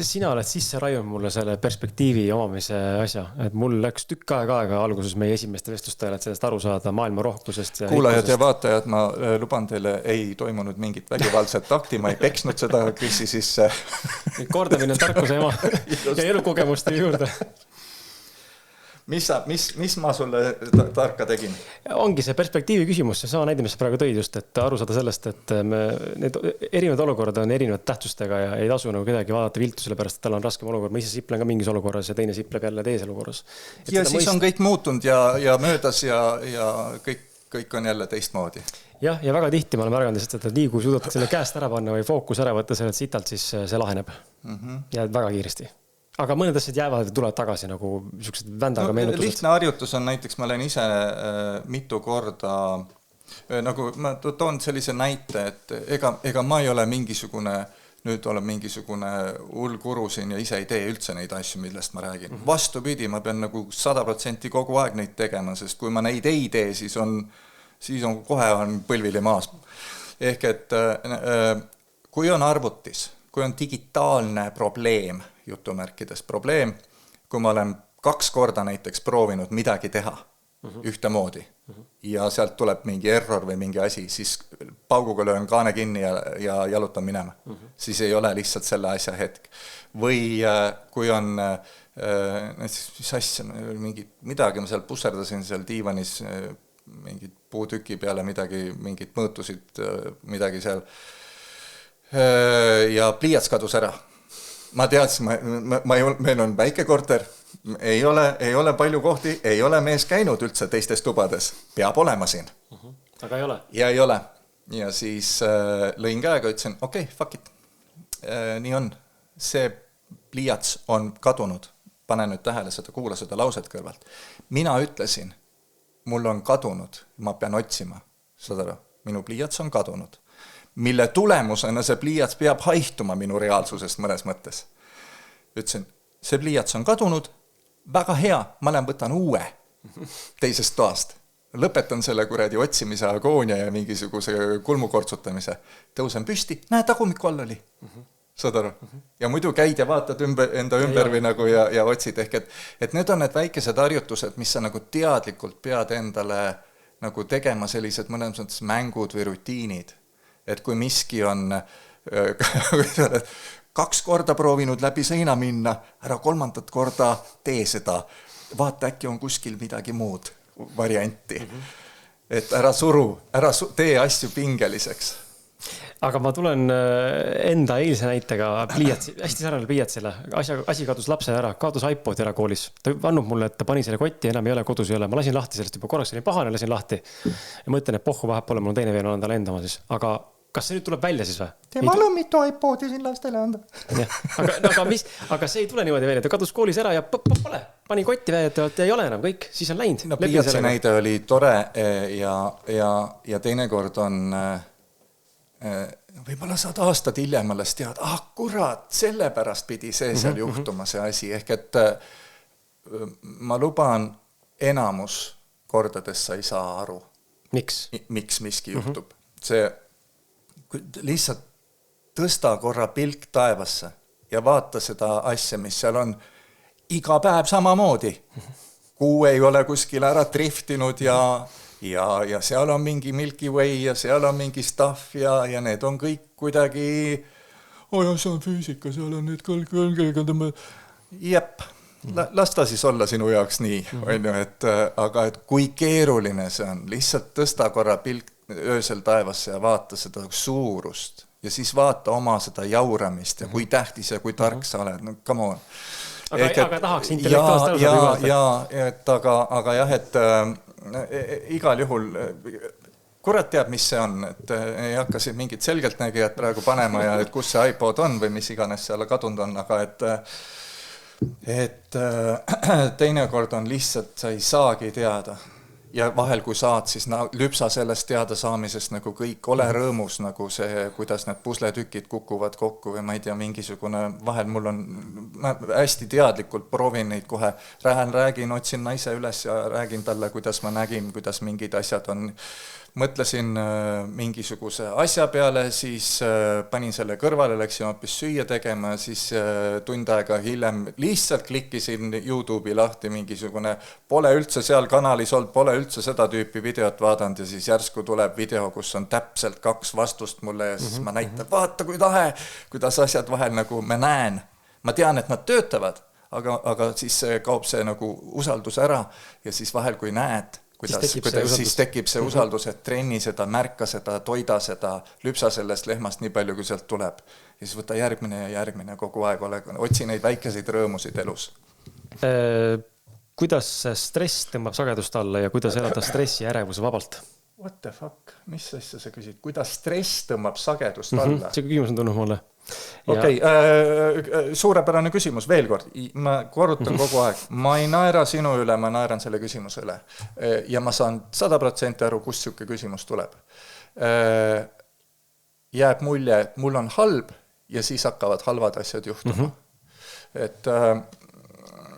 Sina oled sisse raiunud mulle selle perspektiivi omamise asja, et mul läks tükk aega alguses meie esimeste vestlustele, et sellest aru saada maailma rohkusest. Kuulajad ja vaatajad, ma luban teile, ei toimunud mingit vägivaldset akti, ma ei peksnud seda Krisi sisse. Kordamine on tarkuse ema ja elukogemuste juurde. Mis ma sulle tarka tegin? Ongi see perspektiivi küsimus, see sama näide, mis sa praegu tõid just, et aru saada sellest, et need erinevad olukorrad on erinevad tähtsustega ja ei tasu nagu kedagi vaadata viltu, sellepärast, et tal on raskem olukord. Ma ise siplen ka mingis olukorras ja teine sipleb jälle teises olukorras. Ja siis on kõik muutunud ja möödas ja kõik on jälle teistmoodi. Jah, ja väga tihti ma olen märganud, et nii kui suudad selle käest ära panna või fookus ära võtta sellelt sitalt, siis see laheneb. Ja väga kiiresti. Aga mõned asjad jäävad ja tulevad tagasi nagu niisugused vändaga meenutused. Lihtne harjutus on näiteks, ma olen ise mitu korda Nagu ma toon sellise näite, et ega ma ei ole mingisugune, nüüd olen mingisugune hullguru siin ja ise ei tee üldse neid asju, millest ma räägin. Vastupidi, ma pean nagu 100% kogu aeg neid tegema, sest kui ma neid ei tee, siis on kohe on põlvili maas. Ehk et kui on arvutis, kui on digitaalne probleem, jutumärkides probleem, kui ma olen 2 korda näiteks proovinud midagi teha ühtemoodi ja sealt tuleb mingi error või mingi asi, siis pauguga löön kaane kinni ja jalutan minema. Siis ei ole lihtsalt selle asja hetk. Või kui on, mis asja, midagi ma seal pusserdasin seal diivanis, mingid puutüki peale mingid mõõtusid, midagi seal, ja pliiats kadus ära. Ma teadsin, meil on väike korter, ei ole palju kohti, ei ole mees käinud üldse teistes tubades, peab olema siin. Aga ei ole? Ja ei ole. Ja siis lõin käega, ütlesin, okei, fuck it. Nii on. See pliiats on kadunud. Pane nüüd tähele seda, kuula seda lauset kõrvalt. Mina ütlesin, mul on kadunud, ma pean otsima. Saad aru? Minu pliiats on kadunud. Mille tulemusena see pliiats peab haihtuma minu reaalsusest mõnes mõttes. Ütlesin, see pliiats on kadunud, väga hea, ma võtan uue teisest toast. Lõpetan selle kuradi otsimise agoonia ja mingisuguse kulmu kortsutamise. Tõusen püsti, näe, tagumikku all oli. Saad aru? Ja muidu käid ja vaatad enda ümber või nagu ja otsid. Ehk et need on need väikesed harjutused, mis sa nagu teadlikult pead endale nagu tegema sellised mõnes mõttes mängud või rutiinid. Et kui miski on 2 korda proovinud läbi seina minna, ära 3. korda tee seda. Vaata, äkki on kuskil midagi muud varianti. Et ära suru, tee asju pingeliseks. Aga ma tulen enda eilse näitega hästi sarnale pliiatsile. Asi kadus lapse ära, kadus iPod ära koolis. Ta annub mulle, et ta pani selle kotti, enam ei ole, kodus ei ole. Ma lasin lahti sellest juba korraks, olin pahane, lasin lahti. Ja mõtlen, et pohhu vahepeal mul teine veel on talle endama siis. Aga kas see nüüd tuleb välja siis või? Temal on mitu iPodi siin lastele anda. Aga see ei tule niimoodi välja, ta kadus koolis ära ja pole. Pani kotti väidetavalt ja ei ole enam kõik, siis on läinud. No pliiatsi näide oli tore ja teinekord on võib-olla saad aastad hiljem alles tead, kurat, sellepärast pidi see seal juhtuma see asi. Ehk et ma luban, enamus kordades sa ei saa aru. Miks miski juhtub. See lihtsalt tõsta korra pilk taevasse ja vaata seda asja, mis seal on iga päev samamoodi. Kuu ei ole kuskil ära driftinud ja seal on mingi Milky Way ja seal on mingi stuff ja need on kõik kuidagi see on füüsika, seal on nüüd kõlgega Jep, las ta siis olla sinu jaoks nii, aga et kui keeruline see on, lihtsalt tõsta korra pilk öösel taevasse ja vaata seda suurust ja siis vaata oma seda jauramist ja kui tähtis ja kui tark sa oled, no come on. Aga tahaks intellektuaalselt aga jah, et igal juhul kurat teab, mis see on, et ei hakka siin mingit selgeltnägijat praegu panema ja et kus see iPod on või mis iganes seal kadunud on, aga et teinekord on lihtsalt, sa ei saagi teada. Ja vahel, kui saad, siis lüpsa sellest teada saamisest nagu kõik, ole rõõmus nagu see, kuidas need pusletükid kukuvad kokku või ma ei tea, mingisugune, vahel mul on, ma hästi teadlikult proovin neid kohe, räägin, otsin naise üles ja räägin talle, kuidas ma nägin, kuidas mingid asjad on. Mõtlesin mingisuguse asja peale, siis panin selle kõrvale, läksin hoopis süüa tegema, siis tund aega hiljem lihtsalt klikkisin YouTube'i lahti mingisugune, pole üldse seal kanalis olnud, pole üldse seda tüüpi videot vaadanud ja siis järsku tuleb video, kus on täpselt 2 vastust mulle ja siis ma näitan, vaata kui tahe, kuidas asjad vahel nagu ma näen. Ma tean, et nad töötavad, aga siis kaob see nagu usaldus ära ja siis vahel kui näed, siis tekib see usaldus, et trenni seda, märka seda, toida seda, lüpsa sellest lehmast nii palju, kui sealt tuleb. Ja siis võta järgmine ja järgmine kogu aeg, otsi neid väikeseid rõõmusid elus. Kuidas stress tõmbab sagedust alla ja kuidas elada stressi ja ärevuse vabalt? What the fuck, mis asja sa küsid, kuidas stress tõmbab sagedust alla? See küsimus on tulnud mulle. Okei, suurepärane küsimus, veel kord, ma korrutan kogu aeg, ma ei naera sinu üle, ma naeran selle küsimuse üle. Ja ma saan 100% aru, kust siuke küsimus tuleb. Jääb mulje, et mul on halb ja siis hakkavad halvad asjad juhtuma. Et,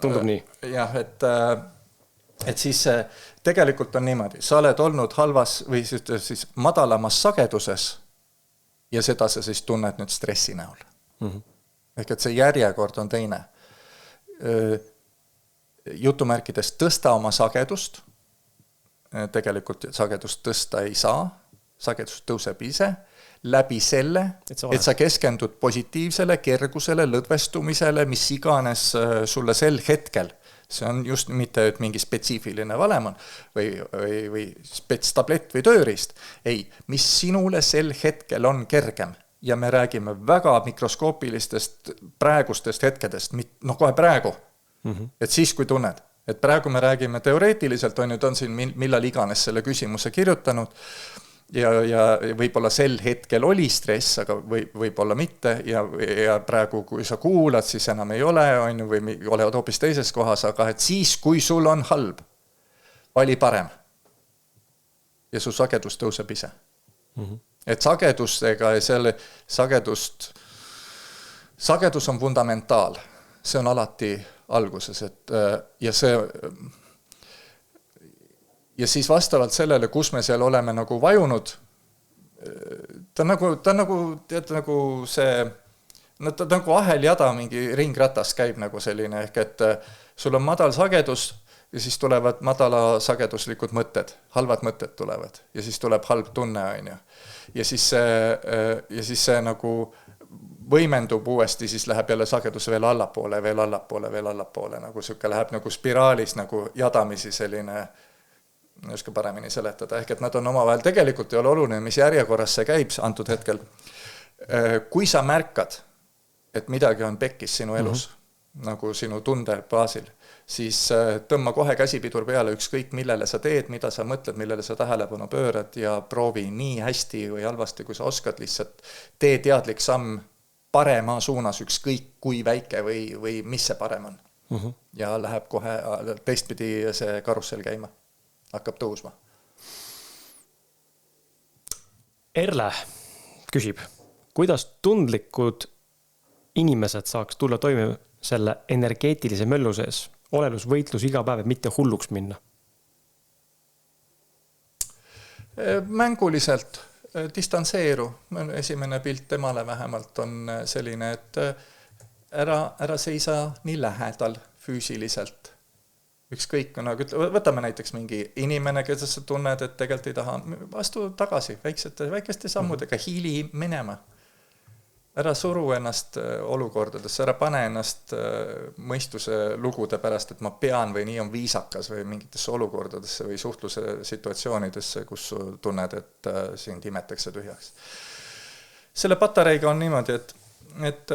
tundub nii. Jah, et siis tegelikult on niimoodi, sa oled olnud halvas või siis madalamas sageduses ja seda sa siis tunned nüüd stressi näol. Ehk et see järjekord on teine. Jutumärkides tõsta oma sagedust, tegelikult sagedust tõsta ei saa, sagedus tõuseb ise, läbi selle, et sa keskendud positiivsele, kergusele, lõdvestumisele, mis iganes sulle sel hetkel. See on just mitte mingi spetsiifiline valem on või spetstablett või tööriist. Ei, mis sinule sel hetkel on kergem. Ja me räägime väga mikroskoopilistest praegustest hetkedest, kohe praegu. Et siis, kui tunned. Et praegu me räägime teoreetiliselt, on siin millal iganes selle küsimuse kirjutanud ja võib-olla sel hetkel oli stress, aga võib-olla mitte ja praegu, kui sa kuulad, siis enam ei ole, või oled hoopis teises kohas, aga et siis, kui sul on halb, vali parem ja su sagedus tõuseb ise. Et sagedustega ja selle sagedus on fundamentaal, see on alati alguses, ja see ja siis vastavalt sellele, kus me seal oleme nagu vajunud, ta nagu see, ta nagu aheljada mingi ringratas käib nagu selline, ehk et sul on madal sagedus ja siis tulevad madala sageduslikud mõtted, halvad mõtted tulevad ja siis tuleb halb tunne, on ju. Ja siis see nagu võimendub uuesti, siis läheb jälle sagedus veel allapoole, nagu siuke läheb nagu spiraalis nagu jadamisi selline ei oska paremini seletada, ehk et nad on omavahel, tegelikult ei ole oluline, mis järjekorras see käib antud hetkel. Kui sa märkad, et midagi on pekkis sinu elus, nagu sinu tunde baasil, siis tõmba kohe käsipidur peale ükskõik, millele sa teed, mida sa mõtled, millele sa tähelepanu pöörad ja proovi nii hästi või halvasti, kui sa oskad, lihtsalt tee teadlik samm parema suunas ükskõik kui väike või mis see parem on. Ja läheb kohe teistpidi see karussel käima. Hakkab tõusma. Erle küsib, kuidas tundlikud inimesed saaks tulla toime selle energeetilise möllu sees, olelusvõitlus iga päev, et mitte hulluks minna? Mänguliselt distantseeru. Esimene pilt temale vähemalt on selline, et ära seisa nii lähedal füüsiliselt. Ükskõik, võtame näiteks mingi inimene, kes sa tunned, et tegelikult ei taha, astu tagasi väikeste sammudega, hiili minema. Ära suru ennast olukordadesse, ära pane ennast mõistuse lugude pärast, et ma pean või nii on viisakas või mingitesse olukordadesse või suhtluse situatsioonidesse, kus tunned, et sind imetakse tühjaks. Selle patareiga on niimoodi, et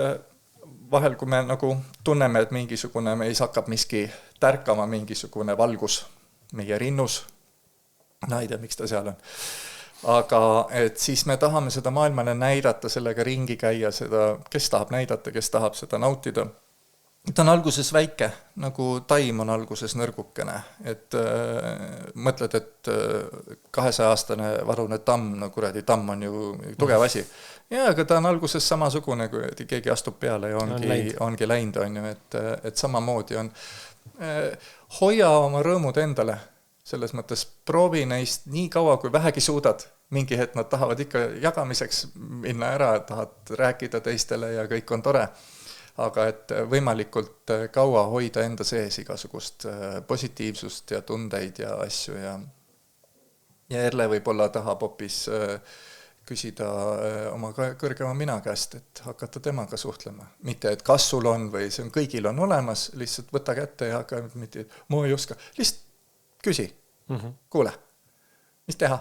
vahel, kui me nagu tunneme, et mingisugune meis hakkab miski tärkama, mingisugune valgus meie rinnus, ei tea, miks ta seal on, aga et siis me tahame seda maailmale näidata, sellega ringi käia, seda, kes tahab näidata, kes tahab seda nautida. Ta on alguses väike, nagu taim on alguses nõrgukene, et mõtled, et 200-aastane varune tamm, no kuradi tamm on ju tugev asi. Ja, aga ta on alguses samasugune, kui keegi astub peale ja ongi läinud, on ju, et samamoodi on. Hoia oma rõõmud endale, selles mõttes proovi neist nii kaua, kui vähegi suudad. Mingi hetk nad tahavad ikka jagamiseks minna ära, tahavad rääkida teistele ja kõik on tore. Aga et võimalikult kaua hoida enda sees igasugust positiivsust ja tundeid ja asju ja Erle võib-olla tahab hoopis küsida oma kõrgema mina käest, et hakata temaga suhtlema. Mitte, et kas sul on või see on kõigil on olemas, lihtsalt võta kätte ja hakka mitte, ma ei oska. Lihtsalt küsi, kuule, mis teha?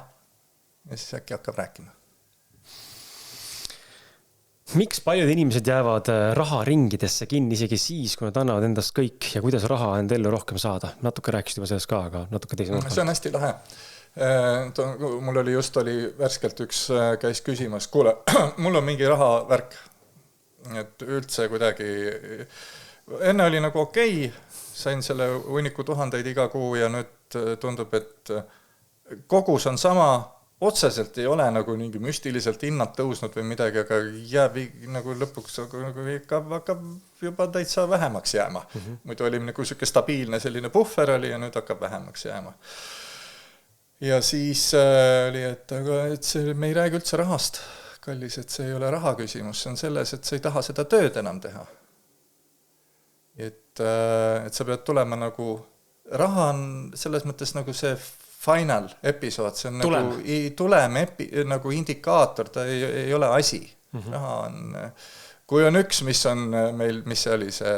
Ja siis äkki hakkab rääkima. Miks paljud inimesed jäävad raharingidesse kinni isegi siis, kui nad annavad endast kõik ja kuidas raha enda ellu rohkem saada? Natuke rääkisid juba sellest ka, aga natuke teise. See on hästi lahe. Mul oli värskelt üks käis küsimas, kuule, mul on mingi rahavärk, et üldse kuidagi, enne oli nagu okei, sain selle hunniku tuhandeid iga kuu ja nüüd tundub, et kogus on sama, otseselt ei ole nagu mingi müstiliselt hinnad tõusnud või midagi, aga jääb nagu lõpuks nagu hakkab juba täitsa vähemaks jääma. Muidu oli nagu selline stabiilne selline puhver oli ja nüüd hakkab vähemaks jääma. Ja siis oli, et me ei räägi üldse rahast, kallis, et see ei ole raha küsimus, see on selles, et sa ei taha seda tööd enam teha. Et sa pead tulema nagu, raha on selles mõttes nagu see final episood, see on tulem nagu indikaator, ta ei ole asi. Raha on, kui on üks, mis on meil, mis see oli see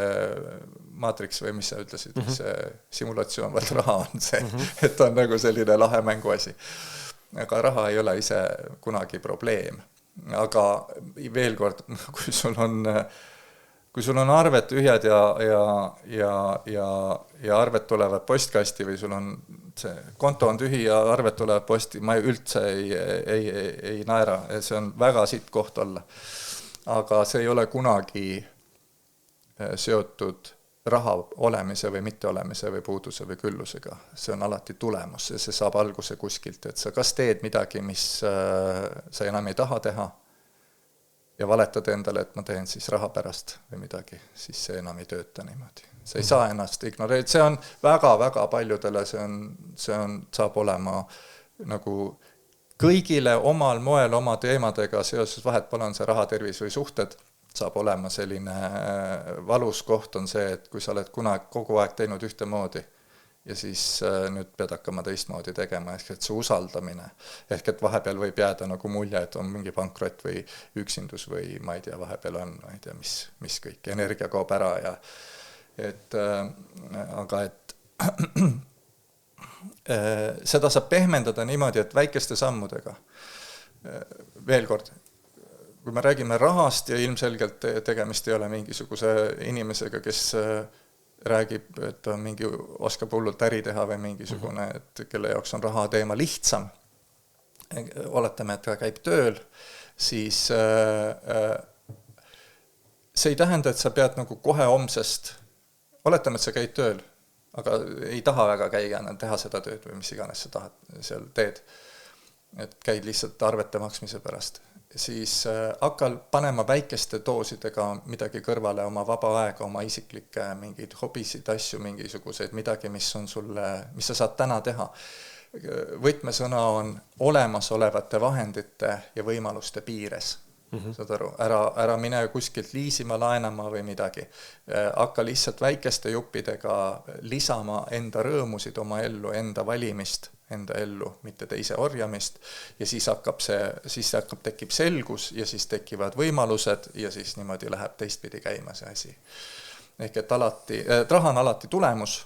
Matrix või mis sa ütlesid, see simulatsioon, vaid raha on see, et on nagu selline lahe mänguasi. Aga raha ei ole ise kunagi probleem. Aga veel kord, kui sul on arved tühjad ja arved tulevad postkasti või sul on see konto on tühi ja arved tulevad posti, ma üldse ei naera, see on väga sitt koht olla. Aga see ei ole kunagi seotud raha olemise või mitte olemise või puuduse või küllusega. See on alati tulemus ja see saab alguse kuskilt, et sa kas teed midagi, mis sa enam ei taha teha ja valetad endale, et ma teen siis raha pärast või midagi, siis see enam ei tööta niimoodi. Sa ei saa ennast ignoreerida, see on väga-väga paljudele, saab olema nagu kõigile omal moel oma teemadega seoses, vahet pole on see raha, tervis või suhted, saab olema selline valus koht on see, et kui sa oled kogu aeg teinud ühtemoodi ja siis nüüd pead hakkama teistmoodi tegema, ehk et see usaldamine, ehk et vahepeal võib jääda nagu mulje, et on mingi pankrot või üksindus või ma ei tea, vahepeal on, ma ei tea, mis kõik, energia kaob ära ja aga seda saab pehmendada niimoodi, et väikeste sammudega. Veel kord, kui me räägime rahast ja ilmselgelt tegemist ei ole mingisuguse inimesega, kes räägib, et on mingi oskab hullult äri teha või mingisugune, et kelle jaoks on raha teema lihtsam. Oletame, et ta käib tööl, siis see ei tähenda, et sa pead nagu kohe homsest, oletame, et sa käid tööl, aga ei taha väga käiga teha seda tööd või mis iganes sa tahad seal teed, et käid lihtsalt arvete maksmise pärast. Siis hakkal panema väikeste doosidega midagi kõrvale, oma vaba aega, oma isiklikke mingeid hobisid, asju, mingisuguseid, midagi, mis on sulle, mis sa saad täna teha. Võtmesõna on olemasolevate vahendite ja võimaluste piires. Saad aru, ära mine kuskilt liisima, laenama või midagi. Hakka lihtsalt väikeste juppidega lisama enda rõõmusid oma ellu, enda valimist, enda ellu, mitte teise orjamist ja siis tekib selgus ja siis tekivad võimalused ja siis niimoodi läheb teistpidi käima see asi. Ehk et raha on alati tulemus,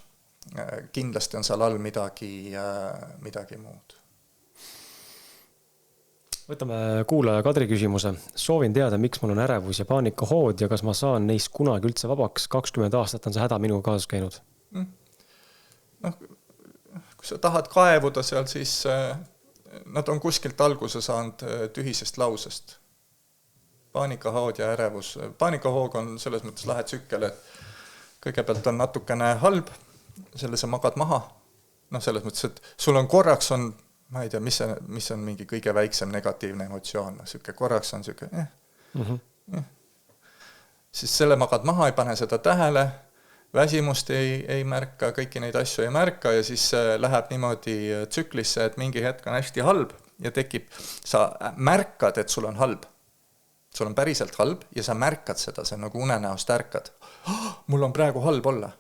kindlasti on seal all midagi muud. Võtame kuulaja Kadri küsimuse. Soovin teada, miks mul on ärevus ja paanikahood ja kas ma saan neist kunagi üldse vabaks. 20 aastat on see häda minuga kaasas käinud. Kui sa tahad kaevuda seal, siis nad on kuskilt alguse saanud tühisest lausest. Paanikahood ja ärevus. Paanikahoog on selles mõttes lahe tsükkel, et kõigepealt on natukene halb, selle sa magad maha. Selles mõttes, et sul on korraks on ma ei tea, mis on mingi kõige väiksem negatiivne emotsioon. Korraks on siuke, Siis selle magad maha, ei pane seda tähele, väsimust ei märka, kõiki neid asju ei märka ja siis läheb niimoodi tsüklisse, et mingi hetk on hästi halb ja tekib, sa märkad, et sul on halb. Sul on päriselt halb ja sa märkad seda, see on nagu unenäost ärkad. Mul on praegu halb olla.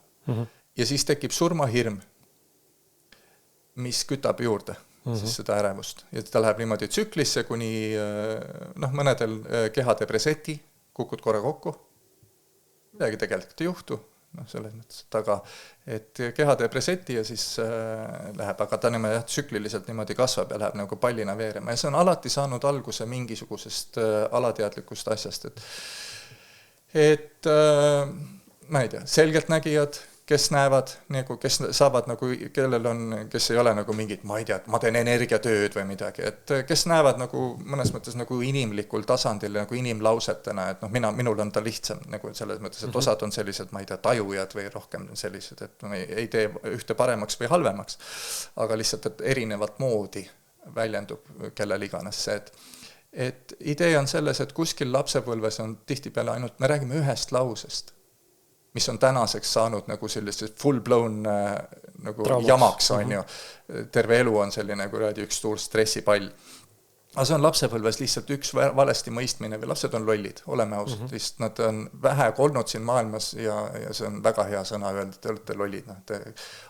Ja siis tekib surmahirm, mis kütab juurde. Siis seda ärevust. Ja ta läheb niimoodi tsüklisse, kuni mõnedel keha teeb reseti, kukud korra kokku. Midagi tegelikult ei juhtu, selles mõttes, et keha teeb reseti ja siis läheb, aga ta niimoodi tsükliliselt niimoodi kasvab ja läheb nagu pallina veerema. Ja see on alati saanud alguse mingisugusest alateadlikust asjast, et ma ei tea, selgeltnägijad, kes näevad nagu, kes saavad nagu, kellel on, kes ei ole nagu mingid, ma ei tea, ma teen energiatööd või midagi, et kes näevad nagu mõnes mõttes nagu inimlikul tasandil nagu inimlausetena, et noh, minul on ta lihtsam nagu selles mõttes, et osad on sellised, ma ei tea, tajujad või rohkem sellised, et ma ei tee ühte paremaks või halvemaks, aga lihtsalt, et erinevat moodi väljendub kellel iganes see, et idee on selles, et kuskil lapsepõlves on tihtipeale ainult, me räägime ühest lausest, mis on tänaseks saanud nagu sellisest full-blown nagu jamaks, on ju. Terve elu on selline kuradi üks suur stressipall. Aga see on lapsepõlves lihtsalt üks valesti mõistmine või lapsed on lollid, oleme ausad, lihtsalt nad on vähe olnud siin maailmas ja see on väga hea sõna öelda, te olete lollid.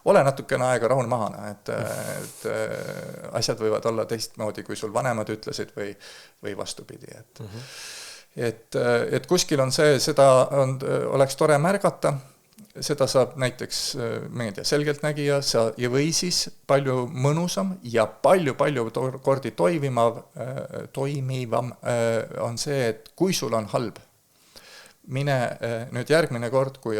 Ole natukene aega rahun maha, et asjad võivad olla teistmoodi, kui sul vanemad ütlesid või vastupidi, et kuskil on see, seda oleks tore märgata, seda saab näiteks, ma ei tea, selgeltnägija või siis palju mõnusam ja palju kordi toimivam on see, et kui sul on halb, mine nüüd järgmine kord, kui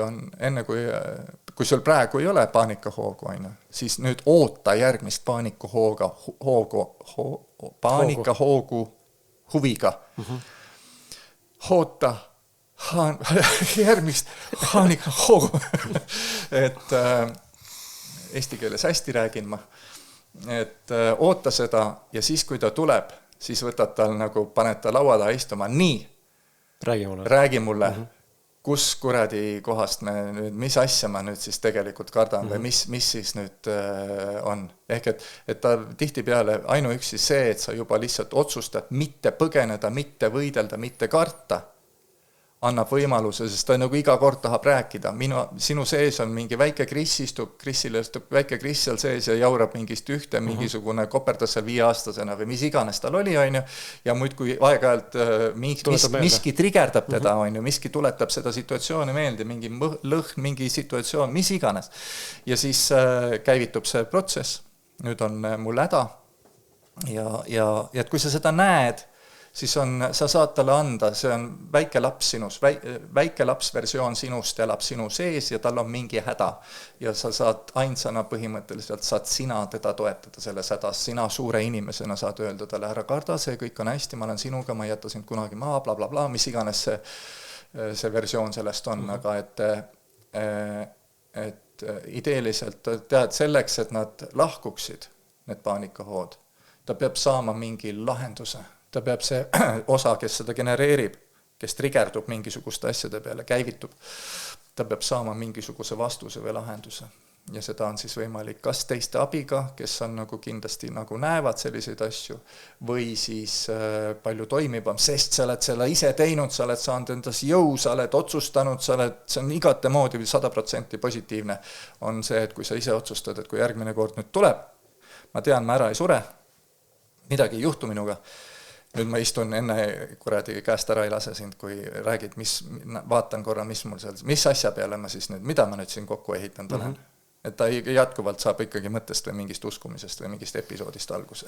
sul praegu ei ole paanikahoogu, siis nüüd oota järgmist paanikahoogu huviga. Oota järgmist paanikahoogu. Et eesti keeles hästi räägin ma. Et oota seda ja siis, kui ta tuleb, siis võtad tal nagu, paned ta laua taha istuma. Nii, räägi mulle. Kus kuradi kohast me nüüd, mis asja ma nüüd siis tegelikult kardan või mis siis nüüd on. Ehk et ta tihtipeale ainuüksi see, et sa juba lihtsalt otsustad mitte põgeneda, mitte võidelda, mitte karta, annab võimaluse, sest ta nagu iga kord tahab rääkida. Sinu sees on mingi väike Kris istub, Krisile istub väike Kris seal sees ja jaurab mingist ühte, mingisugune koperdas seal 5-aastasena või mis iganes tal oli, on ju. Ja muid, kui aeg-ajalt miski trigerdab teda, on ju, miski tuletab seda situatsiooni meelde, mingi lõhn, mingi situatsioon, mis iganes. Ja siis käivitub see protsess. Nüüd on mul häda. Ja et kui sa seda näed, siis sa saad talle anda, see on väike laps sinus, väike laps versioon sinust elab sinu sees ja tal on mingi häda. Ja sa saad ainsana põhimõtteliselt, saad sina teda toetada selles hädas, sina suure inimesena saad öelda talle, ära karda, see kõik on hästi, ma olen sinuga, ma ei jäta sind kunagi maha, bla bla bla, mis iganes see versioon sellest on, aga et ideeliselt tead selleks, et nad lahkuksid, need paanikahood, ta peab saama mingi lahenduse. Ta peab see osa, kes seda genereerib, kes trigerdub mingisuguste asjade peale, käivitub, ta peab saama mingisuguse vastuse või lahenduse. Ja seda on siis võimalik kas teiste abiga, kes on nagu kindlasti nagu näevad selliseid asju, või siis palju toimivam, sest sa oled selle ise teinud, sa oled saanud endas jõu, sa oled otsustanud, see on igate moodi 100% positiivne, on see, et kui sa ise otsustad, et kui järgmine kord nüüd tuleb, ma tean, ma ära ei sure, midagi ei juhtu minuga, nüüd ma istun enne kuradi käest ära ei lase sind, kui räägid, vaatan korra, mis asja peale ma siis nüüd, mida ma nüüd siin kokku ehitan talle. Et ta jätkuvalt saab ikkagi mõttest või mingist uskumisest või mingist episoodist alguse.